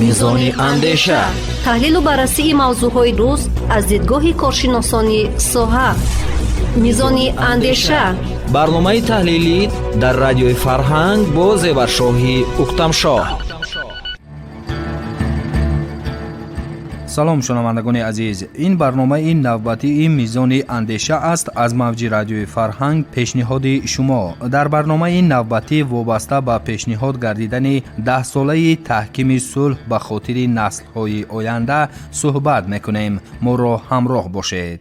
میزان اندیشه. تحلیل و بررسی موضوعهای روز از دیدگاه کارشناسان ساحه. میزان اندیشه. برنامه تحلیلی در رادیوی فرهنگ با زیورشاهی اکتمشاه. سلام شنوندگان عزیز، این برنامه نوبتی میزان اندیشه است از موج رادیوی فرهنگ. پیشنهاد شما در برنامه نوبتی وابسته به پیشنهاد گردیدن 10 ساله تحکیم صلح به خاطر نسل‌های آینده صحبت میکنیم. ما را همراه باشید.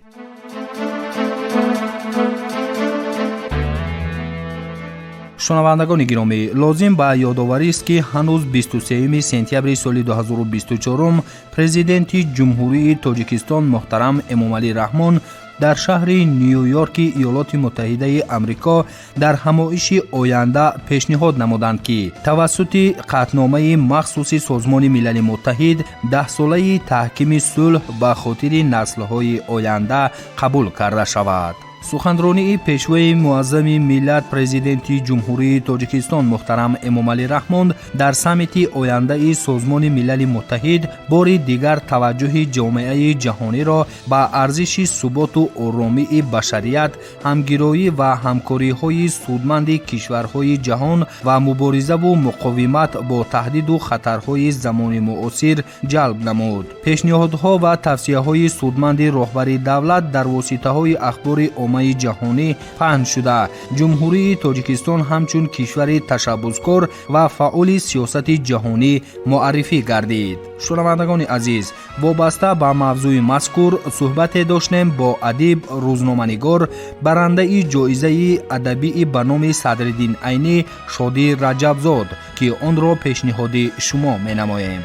شنوندگان گرامی، لازم به یادآوری است که هنوز 23 سپتامبر سال 2024 پرزیدنت جمهوری تاجیکستان محترم امامعلی رحمان در شهر نیویورک ایالات متحده آمریکا در همایش آینده پیشنهاد نمودند که توسط قطعنامه مخصوص سازمان ملل متحد 10 ساله تحکیم صلح به خاطر نسل‌های آینده قبول کرده شود. سخنرانی پیشوای معظم ملت پرزیدنت جمهوری تاجیکستان محترم امامعلی رحمان در سمیت آینده سازمان ملل متحد بار دیگر توجه جامعه جهانی را به ارزش ثبات و آرامی بشریت، همگرایی و همکاری‌های سودمند کشورهای جهان و مبارزه و مقاومت با تهدید و خطرهای زمان معاصر جلب نمود. پیشنهادها و توصیه‌های سودمند رهبر دولت در واسطه‌های اخبار جهانی پهن شده. جمهوری تاجیکستان همچون کشور تشبثکار و فعال سیاست جهانی معرفی گردید. شنوندگان عزیز، وابسته به موضوع مذکور صحبت داشتیم با ادیب، روزنامه‌نگار، برنده جایزه ادبی به نام صدرالدین عینی شادی رجبزاد که آن را پیشنهاد شما می‌نماییم.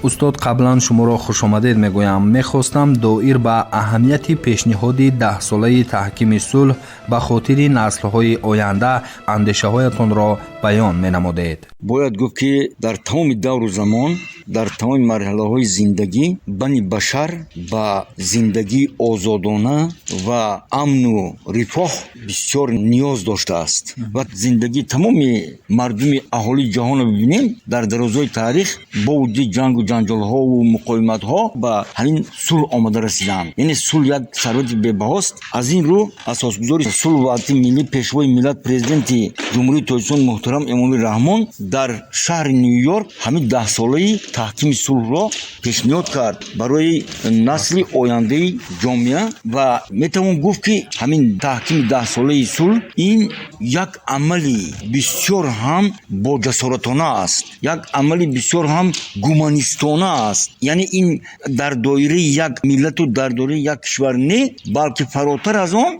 استاد، قبلا شما را خوش آمدید میگویم. میخواستم دایر به اهمیت پیشنهاد 10 ساله تحکیم صلح به خاطر نسل‌های آینده اندیشه هایتان را بیان مینمودید. باید گفت که در تمام دور و زمان، در تمام مرحله های زندگی، بنی بشر با زندگی آزادانه و امن و رفاه بسیار نیاز داشته است. و زندگی تمام مردم اهالی جهان رو ببینیم در درازای تاریخ با وجود جنگ و جنجال ها و مقاومت ها به همین صلح آمده رسیدن. یعنی صلح یک ثروت بی‌بهاست. از این رو اساسگذار صلح و وحدت ملی پیشوای ملت پرزیدنت جمهوری تاجیکستان محترم امامعلی رحمان در شهر نیویورک همین 10 ساله تحکیم صلح را پیشنهاد کرد برای نسل آینده جامعه. و میتوان گفت که همین تحکیم 10 ساله صلح این یک عملی بسیار هم با جسارتانه است، یک عملی بسیار هم گومانیستانه است. یعنی این در دایره یک ملت و در دایره یک کشور نه، بلکه فراتر از آن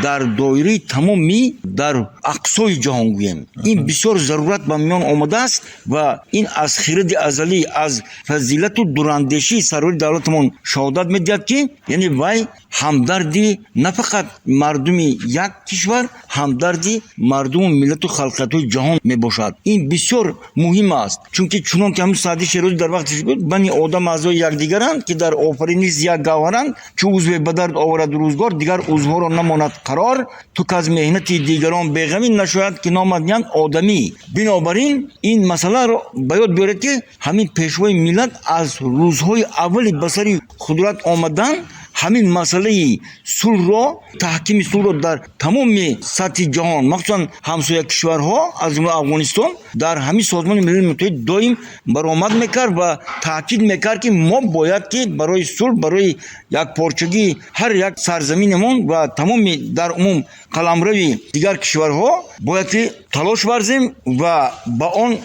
در دایره تمامی در اقصای جهان گویم. این بسیار ضرورت به میان آمده است و این از خرد ازلی، از فضیلت و دوراندیشی سرور دولتمان شهادت میدهد که یعنی وای همدردی نه فقط مردم یک کشور، همدردی مردم و ملت و خلقت جهان میباشد. این بسیار مهم است، چون که چنان که همین سعدی شیرازی در وقتش بود، بنی آدم اعضای یکدیگرند که در آفرینش یک گوهرند، چه عضو به درد آورد روزگار دیگر عضوها را نماند قرار، تو که از مهنت دیگران بیغمی نشاید که نامدیان آدمی. بنابراین این مسئله را باید بیارد که همین پیشوای ملت از روزهای اولی به سر قدرت آمدن همین مسئله صلح را، تحکیم صلح را در تمام سطح جهان، مخصوصا همسایه کشورها از جمله افغانستان، در همین سازمان ملل متحد دائم برآمد میکرد و تاکید میکرد که ما باید که برای صلح، برای یک پارچگی هر یک سرزمینمون و تمام در عموم قلمرو دیگر کشورها باید که تلاش ورزیم و با آن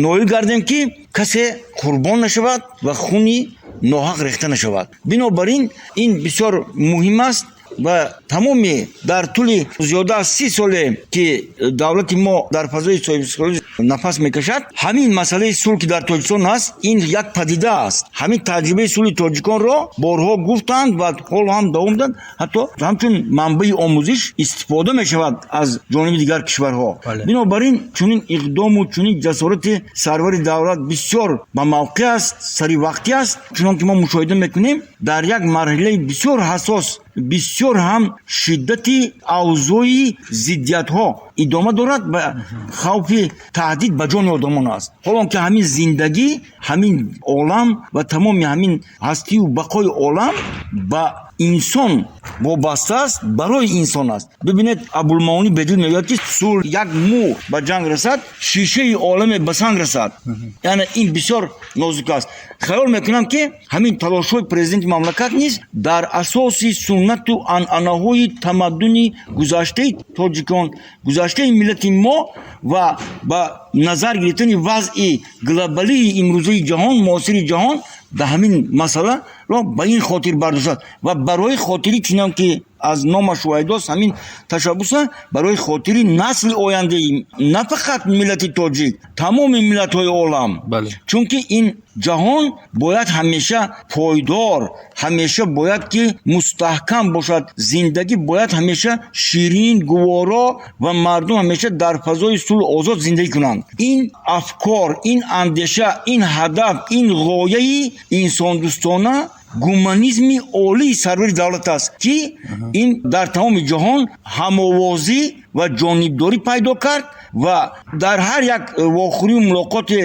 نوعی گردیم که کسی قربان نشود و خونی ناحق ریخته نشود. بنابراین این بسیار مهم است و تمامی در طول زیاده از 30 ساله که دولت ما در فضای صلح نفس میکشد، همین مسئله صلح که در تاجیکستان هست این یک پدیده است. همین تجربه صلح تاجیکان را بارها گفتند و حال هم دوام دادند، حتی همچون منبع آموزش استفاده میشود از جانب دیگر کشورها. بنابراین چنین اقدام و چنین جسارت سرور دولت بسیار با موقع است، سری وقتی است، چون که ما مشاهده میکنیم در یک مرحله بسیار حساس، بسیار هم شدت اوضاع ضدیت ها идома дорад ба хавфи таҳдид ба ҷони одамон аст. ҳолонки ҳамин зиндагӣ, ҳамин олам ва тамоми ҳамин ҳастию бақои олам ба инсон вобаста аст, барои инсон аст. бибинед абулмаонӣ бедил мегӯяд ки сулҳ як мӯ ба ҷанг расад, шишаи оламе ба санг расад. яъне ин бисёр нозук аст. хаёл мекунам ки ҳамин талошҳои президенти мамлакат низ дар асоси суннату анъанаҳои тамаддуни гузаштаи тоҷикон, гузаштаи миллати мо ва ба назар гирифтани вазъи глобалии имрӯзаи ҷаҳон, муосири ҷаҳон да ҳамин масъаларо ба ин хотир бардошад ва барои хотири чунон ки аз номаш вайдос ҳамин ташаббуса барои хотири насли ояндаи на фақат миллати тоҷик, тамоми миллатҳои олам. чунки ин ҷаҳон бояд ҳамеша пойдор, ҳамеша бояд ки мустаҳкам бошад, зиндагӣ бояд ҳамеша ширин, гуворо ва мардум ҳамеша дар фазои сулҳ озод зиндагӣ кунанд. ин афкор, ин андеша, ин ҳадаф, ин ғояи инсондӯстона, гуманизми олии сарвари давлат аст ки ин дар тамоми ҷаҳон ҳамовозӣ ва ҷонибдорӣ пайдо кард ва дар ҳар як вохӯрию мулоқоти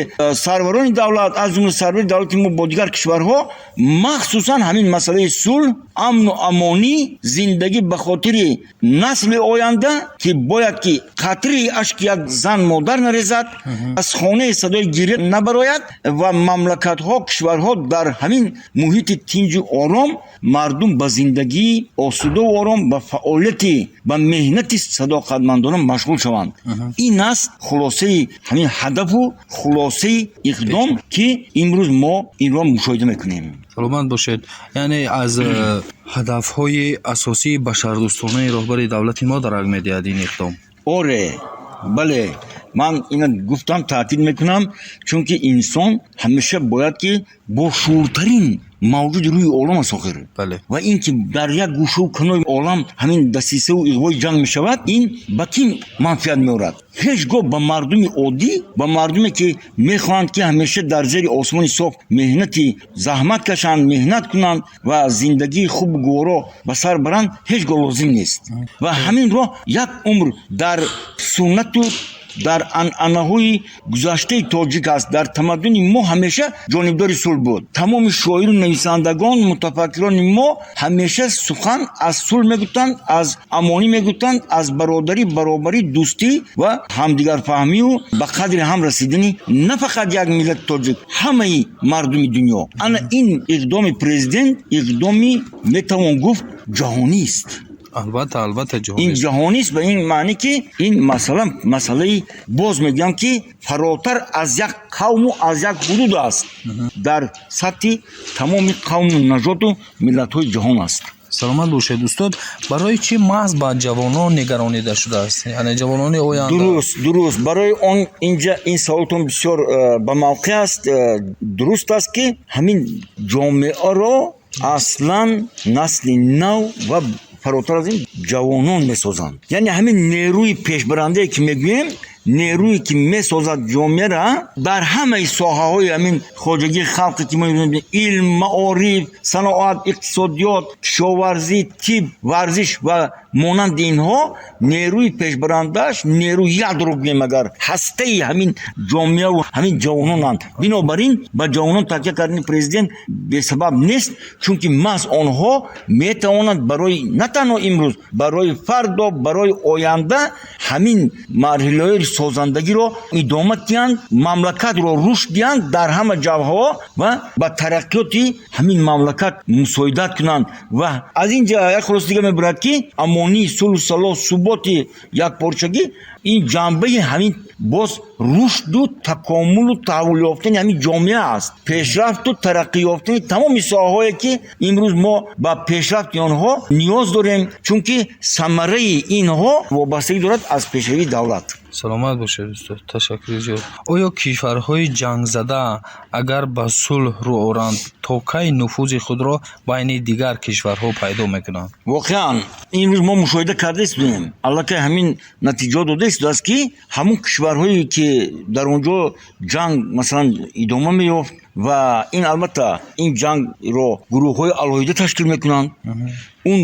сарварони давлат, аз ҷумла сарвари давлати мо бо дигар кишварҳо, махсусан ҳамин масъалаи сулҳ, амну амонӣ, зиндагӣ ба хотири насли оянда ки бояд ки қатраи ашки як зан модар нарезад, аз хонаи садои гирья набарояд ва мамлакатҳо, кишварҳо дар ҳамин муҳити тинҷу ором мардум ба зиндагии осудаву ором, ба фаъолияти, ба меҳнати садоқатмандона машғул шаванд. ин аст хулосаи ҳамин ҳадафу хулосаи иқдом ки имрӯз мо инро мушоҳида мекунем. саломат бошед. яъне аз ҳадафҳои асосии башардӯстонаи роҳбари давлати мо дарак медиҳад ин иқдом. оре, бале, ман ина гуфтам, таъкид мекунам, чунки инсон ҳамеша бояд ки бо шӯртарин мавҷуди рӯи олам аст охир. ва ин ки дар як гӯшаву канои олам ҳамин дасисаву иғвои ҷанг мешавад, ин ба кӣ манфиат меорад? ҳеҷ гоҳ ба мардуми оддӣ, ба мардуме ки мехоҳанд ки ҳамеша дар зери осмони соф меҳнати заҳмат кашанд, меҳнат кунанд ва зиндагии хубу гуворо ба сар баранд, ҳеҷ гоҳ лозим нест. ва ҳамин роҳ як умр дар суннату дар анъанаҳои гузаштаи тоҷик аст. дар тамаддуни мо ҳамеша ҷонибдори сулҳ буд. тамоми шоиру нависандагон, мутафаккирони мо ҳамеша сухан аз сулҳ мегуфтанд, аз амонӣ мегуфтанд, аз бародарӣ, баробарӣ, дӯстӣ ва ҳамдигарфаҳмию ба қадри ҳам расидани на фақат як миллати тоҷик, ҳамаи мардуми дунё. ана ин иқдоми президент иқдоми метавон гуфт ҷаҳонист. албатта ин ҷаҳонист ба ин маъне ки ин масъалаи боз мегӯям ки фаротар аз як қавму аз як ҳудуд аст. дар сатҳи тамоми қавму наҷоту миллатҳои ҷаҳон аст. саломат бошед устод. барои чӣ маҳз ба ҷавонон нигаронида шудааст? яъне ҷавонони оянда. дуруст. барои он инҷа ин саволтон бисёр ба мавқеъ аст. дуруст аст ки ҳамин ҷомеаро аслан насли нав ва фаротар аз ин ҷавонон месозанд. яъне ҳамин нерӯи пешбарандае ки мегӯем, нерӯе ки месозад ҷомеаро дар ҳамаи соҳаҳои ҳамин хоҷагии халқе ки мо мебинем, илм, маориф, саноат, иқтисодиёт, кишоварзӣ, тиб, варзиш ва монанди инҳо, нерӯи пешбарандааш, нерӯи ядро гӯем агар ҳастаи ҳамин ҷомеаву ҳамин ҷавононанд. бинобар ин ба ҷавонон такя кардани президент бесабаб нест, чунки маҳз онҳо метавонанд барои на танҳо имрӯз, барои фардо, барои оянда ҳамин марҳилаҳои созандагиро идома диҳанд, мамлакатро рушд диҳанд дар ҳама ҷабҳаҳо ва ба тараққиёти ҳамин мамлакат мусоидат кунанд. ва аз ин ҷо як хулоса дига мебарад ки амонӣ, сулҳу салоҳ, суботи якпорчагӣ ин ҷанбаи ҳамин боз рушду такомулу таҳаввул ёфтани ҳамин ҷомеа аст. пешрафту тараққӣ ёфтани тамоми соҳаҳое ки имрӯз мо ба пешрафти онҳо ниёз дорем, чунки самараи инҳо вобастагӣ дорад аз пешравии давлат. саломат бошед устод. ташаккури зиёд. оё кишварҳои ҷангзада агар ба сулҳ рӯ оранд, то кай нуфузи худро байни дигар кишварҳо пайдо мекунанд? воқеан имрӯз мо мушоҳида карда истодем, аллакай ҳамин натиҷаҳо дода истодааст ки ҳамун кишварҳое ки дар он ҷо ҷанг масалан идома меёфт ва ин албатта ин ҷангро гурӯҳҳои алоҳида ташкил мекунанд, اون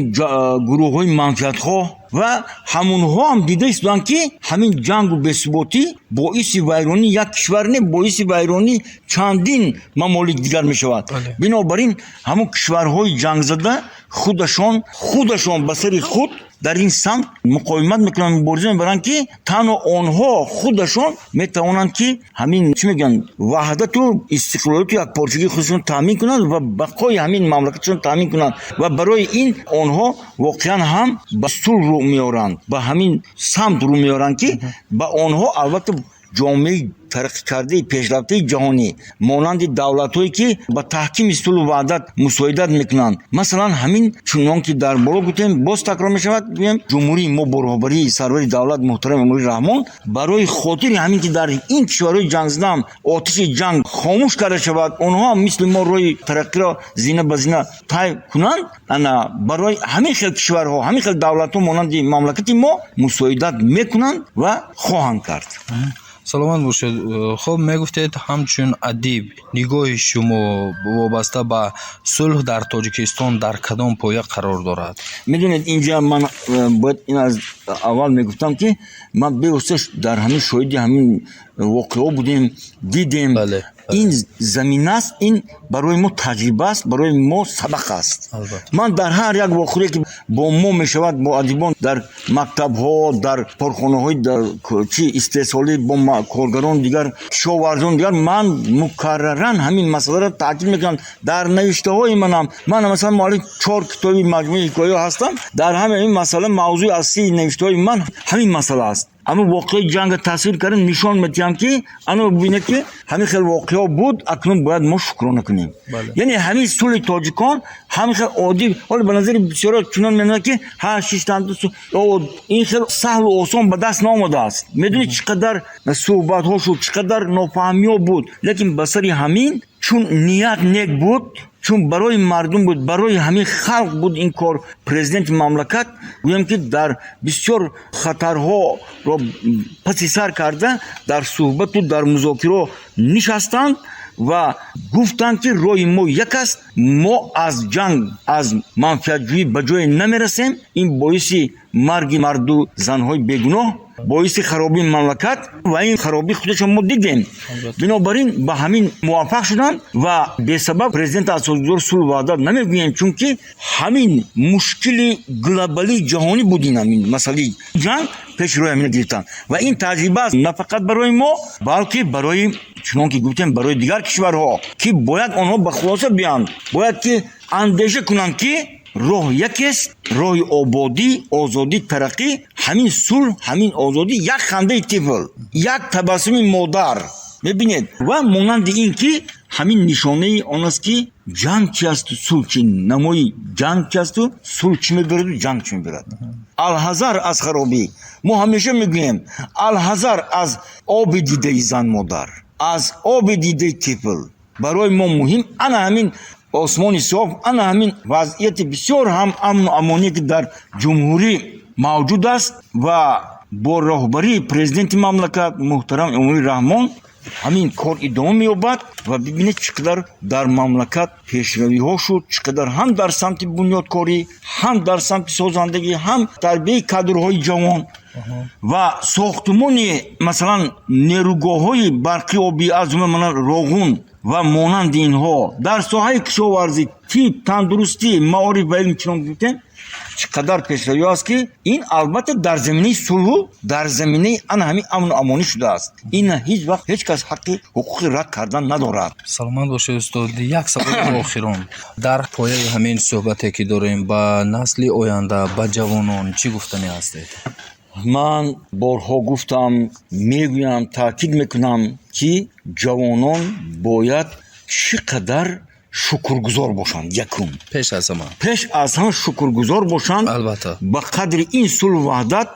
گروه‌های منفعت‌خواه و همونها هم دیده ایستند که همین جنگ و بی‌ثباتی باعث ویرانی یک کشور نه، باعث ویرانی چندین ممالک دیگر می‌شود. بنابراین همون کشورهای جنگ زده خودشان به سر خود در این سمت مقاومت میکنن، مبارزه میبرن که تنها آنها خودشان میتوانند که همین چی میگن وحدت و استقلالیت و یکپارچگی خودشون تامین کنند و بقای همین مملکتشون تامین کنند و برای این آنها واقعا هم به صلح رو میارند، به همین سمت رو میارند که به آنها البته جامعه ترقی کرده پیشرفته جهانی مانند دولت‌هایی که با تحکیم صلح و وحدت مساعدت میکنند، مثلا همین چنان که در بالا گفتیم باز تکرار میشود، جمهوری ما با رهبری سرور دولت محترم امامالی رحمان برای خاطر همین که در این کشورهای جنگ زده آتش جنگ خاموش کرده شود، آنها مثل ما روی ترقی را زینه به زینه طی کنند، انا برای همین خیلی کشورها همین خیلی دولت‌ها مانند مملکت ما مساعدت میکنند و خواهند کرد. саломат бошед. хоб мегуфтед ҳамчун адиб нигоҳи шумо вобаста ба сулҳ дар тоҷикистон дар кадом поя қарор дорад? میدونید اینجا من باید این از اول میگفتم که من بی‌واسطه در همین شاهد همین واقعه بودیم دیدیم. این زمین است، این برای ما تجربه است، برای ما سبق است. من در هر یک واقعه که با ما میشود با ادیبان در مکتب ها در کارخانه های در چی استحصالی با کارگران دیگر کشاورزان دیگر من مکررا همین مسئله را تاکید میکنم. در نوشته های من مثلا مالک 4 کتابی مجموعه حکایات هستم، در همین این مسئله موضوع اصلی نوشته های من همین مسئله است. اما واقعی جنگ تصویر کردن نشان میدیم که اما ببینید که همین خیلی واقعا بود، اکنون باید ما شکرانه کنیم. یعنی همین صلح تاجیکان همین خیلی عادی، حالا به نظر بسیارا چنان میاد که هر 6 تا این خیلی سهل و آسان به دست نآمده است. میدونید چقدر صحبت ها شد، چقدر نافهمی ها بود، لیکن بسری همین چون نیت نیک بود، چون برای مردم بود، برای همین خلق بود این کار. پرزیدنت مملکت گویم که در بسیار خطرها را پس سر کرده در صحبت و در مذاکره نشستند و گفتند که روی ما یک است، ما از جنگ از منفعت جویی به جای نمیرسیم. این باعث مرگ مرد و زنهای بیگناه، باعث خرابی مملکت و این خرابی خودش ما دیدیم. بنابراین به همین موافق شدن و به سبب پرزیدنت اساسگزار صلح و وحدت نمیگویم، چون که همین مشکل گلوبالی جهانی بود، این همین مسئله جنگ پیش روی همین گرفتن و این تجربه است نه فقط برای ما بلکه برای چون که گفتیم برای دیگر کشورها که باید آنها به خلاصه بیان، باید که اندیشه کنند که راه یکی است، راه آبادی، آزادی، ترقی، همین صلح، همین آزادی، یک خنده طفل، یک تبسم مادر. ببینید و مانند این که همین نشانه آن است که جنگ چی است و صلح چی، نمای جنگ چی است و صلح چی میبرد و جنگ چی میبرد. الحذر از خرابی، ما همیشه میگوییم الحذر از آب دیده زن مادر، از آب دیده طفل. برای ما مهم انا همین آسمان صاف، انا همین وضعیت بسیار هم امن و امانی که در جمهوری موجود است و با رهبری پرزیدنت مملکت محترم امامالی رحمان همین کار ادامه می‌یابد و ببینید چقدر در مملکت پیشروی ها شد، چقدر هم در سمت بنیادکاری، هم در سمت سازندگی، هم تربیت کادرهای جوان و ساختمان مثلا نیروگاه‌های برقی آبی از جمله راغون و مانند اینها در ساحه کشاورزی، طب، تندرستی، معارف و علم چنان گفتیم چقدر پیشروی است که این البته در زمینه صلح، در زمینه همین امن و امانی شده است. این هیچ وقت هیچ کس حق حقوق رد کردن ندارد. سلامت باشید استاد. یک سوال آخران در پایه همین صحبتی که داریم با نسل آینده، با جوانان چی گفتنی هستید؟ من بارها گفتم، میگویم، تاکید میکنم که جوانان باید چقدر شکرگزار باشند. یکم پیش از همه شکرگزار باشند. البته به قدر این صلح و وحدت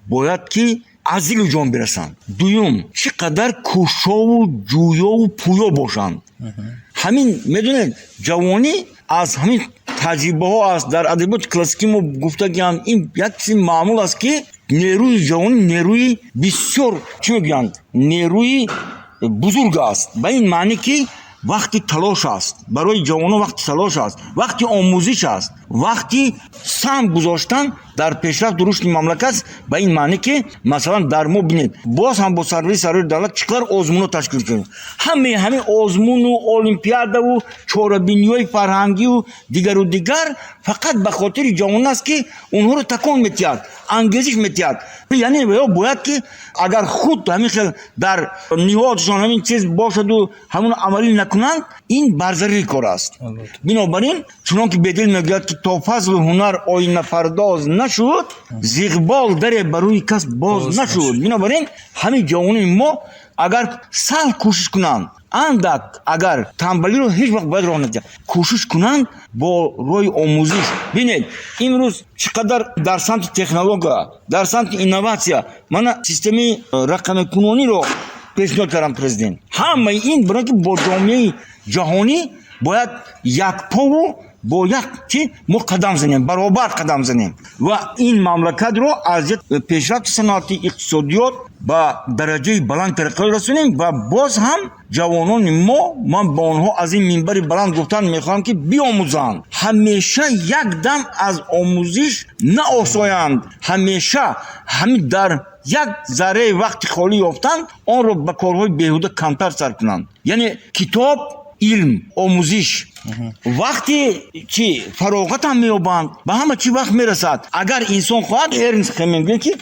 باید که عزیل جان برسند. دوم چقدر کوشا و جویا و پویا باشند. همین میدونید جوانی از همین تجربه ها است. در ادبیات کلاسیکی ما گفتگیم این یک چیز معمول است که نیروی جوانی نیروی بسیار چی میگویند نیروی بزرگ است. به این معنی که вақти талош аст, барои ҷавонон вақти талош аст, вақти омӯзиш аст, вақти сам гузоштан дар пешрафту рушди мамлакат. ба ин маъне ки масалан дар мо бинед боз ҳам бо сарвари давлат чӣ қадар озмунҳо ташкил кардем. ҳамин озмуну олимпиадаву чорабиниҳои фарҳангиву дигару дигар фақат ба хотири ҷавонон аст ки онҳоро такон метиҳад, ангезиш метиҳад. яъне бояд ки агар худ ҳамин хел дар ниҳодшон ҳамин чиз бошаду ҳамон амалӣ накунанд, ин барзарри кор аст. бинобар ин чунон ки бедил мегӯяд ки то фазлу ҳунар оинапардоз нашуд, зиғбол даре ба рӯи кас боз нашуд. бинобар ин ҳамин ҷавонони мо агар сал кӯшиш кунанд, андак агар танбалиро ҳеҷ вақт бояд роҳ надиҳад, кӯшиш кунанд бо роҳи омӯзиш. бинед имрӯз чӣ қадар дар самти технология, дар самти инноватсия мана системаи рақамикунониро пешниҳод кардам президент. ҳамаи ин барои ки бо ҷомеаи ҷаҳонӣ бояд якпову бо як ки мо қадам занем, баробар қадам занем ва ин мамлакатро аз пешрафти саноати иқтисодиёт ба дараҷаи баланд тараққӣ расонем ва боз ҳам ҷавонони ман ба онҳо аз ин минбари баланд гуфтан мехоҳам ки биомӯзанд. ҳамеша якдам аз омӯзиш наосоянд, ҳамеша ҳамин дар як зарраи вақти холӣ ёфтан онро ба корҳои беҳуда камтар сарф кунанд. яъне китоб, илм, омӯзиш. вақте чи фароғатам меёбанд, ба ҳама чӣ вақт мерасад. агар инсон хоҳад, эрнст мегӯяд ки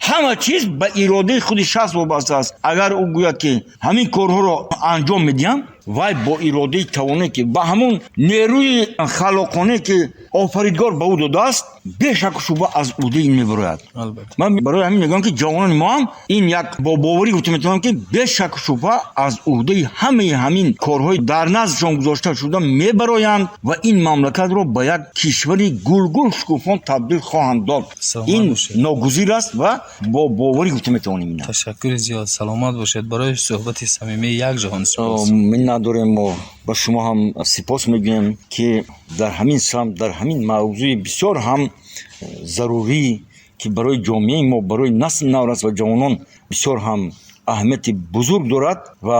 ҳама чиз ба иродаи худи шахс вобаста аст. агар ӯ гӯяд ки ҳамин корҳоро анҷом медиҳам, вай бо иродаи тавоне ки ба ҳамон нерӯи халоқоне ки офаридгор ба ӯ додааст, бешаку шубҳа аз ӯҳдаи ин мебарояд. ман барои ҳамин мегӯям ки ҷавонони мо ҳам ин як бо боварӣ гуфта метавонам ки бешаку шубҳа аз ӯҳдаи ҳамаи ҳамин корҳои дар наздшон гузошта шуда мебароянд ва ин мамлакатро ба як кишвари гулгул шукуфон табдил хоҳанд дод. ин ногузир аст ва бо боварӣ гуфта метавонем. ташаккури зиёд. саломат бошед. барои суҳбати самимии якҷаҳон сипос. миннатдорем. мо ба шумо ҳам сипос мегӯем ки дар ҳамин самт, дар ҳамин мавзӯи бисёр ҳам зарурӣ ки барои ҷомеаи мо, барои насли наврас ва ҷавонон бисёр ҳам аҳамияти бузург дорад ва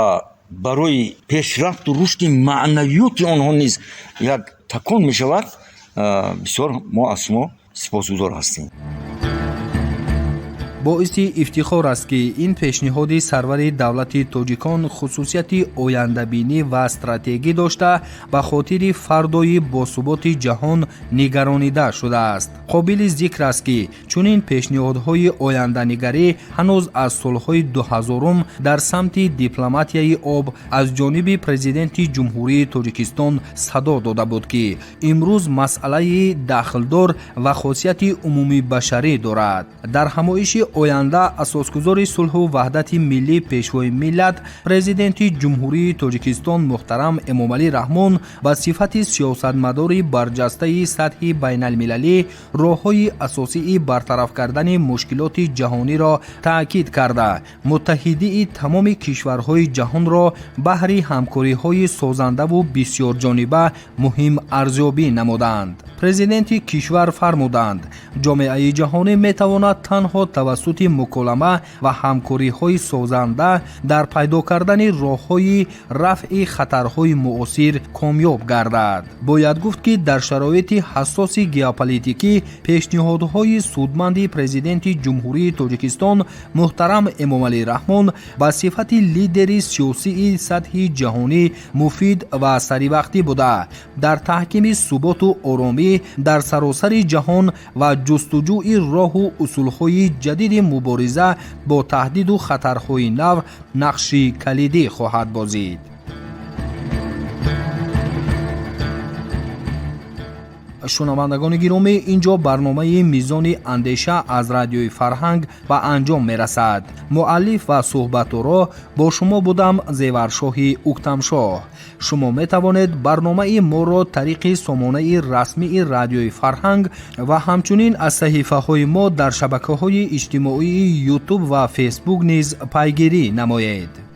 барои пешрафту рушди маънавиёти онҳо низ як такон мешавад. бисёр мо аз шумо сипосгузор ҳастем. боиси ифтихор аст ки ин пешниҳоди сарвари давлати тоҷикон хусусияти ояндабинӣ ва стратегӣ дошта ба хотири фардои босуботи ҷаҳон нигаронида шудааст. қобили зикр аст ки чунин пешниҳодҳои оянданигарӣ ҳанӯз аз солҳои 2000 дар самти дипломатияи об аз ҷониби президенти ҷумҳурии Тоҷикистон садо дода буд ки имрӯз масъалаи дахлдор ва хосияти умумибашарӣ дорад. дар ҳамоиши оянда асосгузори сулҳу ваҳдати миллӣ пешвои миллат президенти ҷумҳурии Тоҷикистон муҳтарам Эмомалӣ Раҳмон ба сифати сиёсатмадори барҷастаи сатҳи байналмилалӣ роҳҳои асосии бартараф кардани мушкилоти ҷаҳониро таъкид карда, муттаҳидии тамоми кишварҳои ҷаҳонро баҳри ҳамкориҳои созандаву бисёрҷониба муҳим арзёбӣ намуданд. президенти кишвар фармуданд, ҷомеаи ҷаҳонӣ метавонад танҳо тавассути муколама ва ҳамкориҳои созанда дар пайдо кардани роҳҳои рафъи хатарҳои муосир комёб гардад. бояд гуфт ки дар шароити ҳассоси геополитикӣ пешниҳодҳои судманди президенти ҷумҳурии Тоҷикистон муҳтарам Эмомалӣ Раҳмон ба сифати лидери сиёсии сатҳи ҷаҳонӣ муфид ва саривақтӣ буда дар таҳкими суботу оромӣ дар саросари ҷаҳон ва ҷустуҷӯи роҳу усулҳои ҷадиди мубориза бо таҳдиду хатарҳои нав нақши калидӣ хоҳад бозид. шунавандагони гиромӣ, инҷо барномаи мизони андеша аз радиои Фарҳанг ба анҷом мерасад. муаллиф ва суҳбаторо бо шумо будам Зеваршоҳи Уктамшоҳ. шумо метавонед барномаи моро тариқи сомонаи расмии радиои Фарҳанг ва ҳамчунин аз саҳифаҳои мо дар шабакаҳои иҷтимоии YouTube ва Facebook низ пайгирӣ намоед.